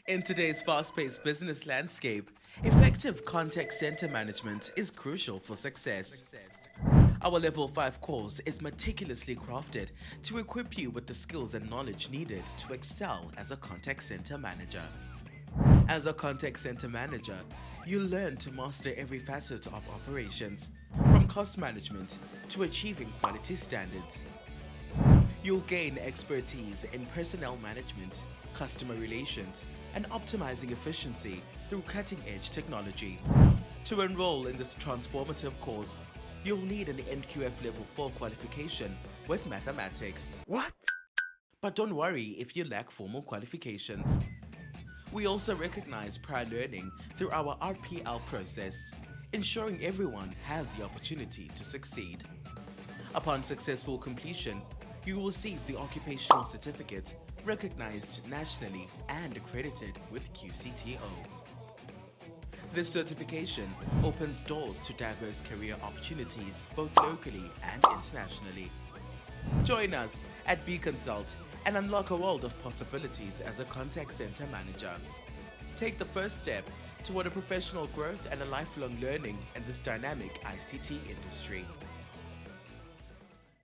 In today's fast-paced business landscape, effective contact center management is crucial for success. Our Level 5 course is meticulously crafted to equip you with the skills and knowledge needed to excel as a contact center manager. As a contact center manager, you'll learn to master every facet of operations, from cost management to achieving quality standards. You'll gain expertise in personnel management, customer relations, and optimizing efficiency through cutting-edge technology. To enroll in this transformative course, you'll need an NQF Level 4 qualification with mathematics. What? But don't worry if you lack formal qualifications. We also recognize prior learning through our RPL process, ensuring everyone has the opportunity to succeed. Upon successful completion, you will receive the occupational certificate recognized nationally and accredited with QCTO. This certification opens doors to diverse career opportunities both locally and internationally. Join us at BConsult and unlock a world of possibilities as a contact center manager. Take the first step toward a professional growth and a lifelong learning in this dynamic ICT industry.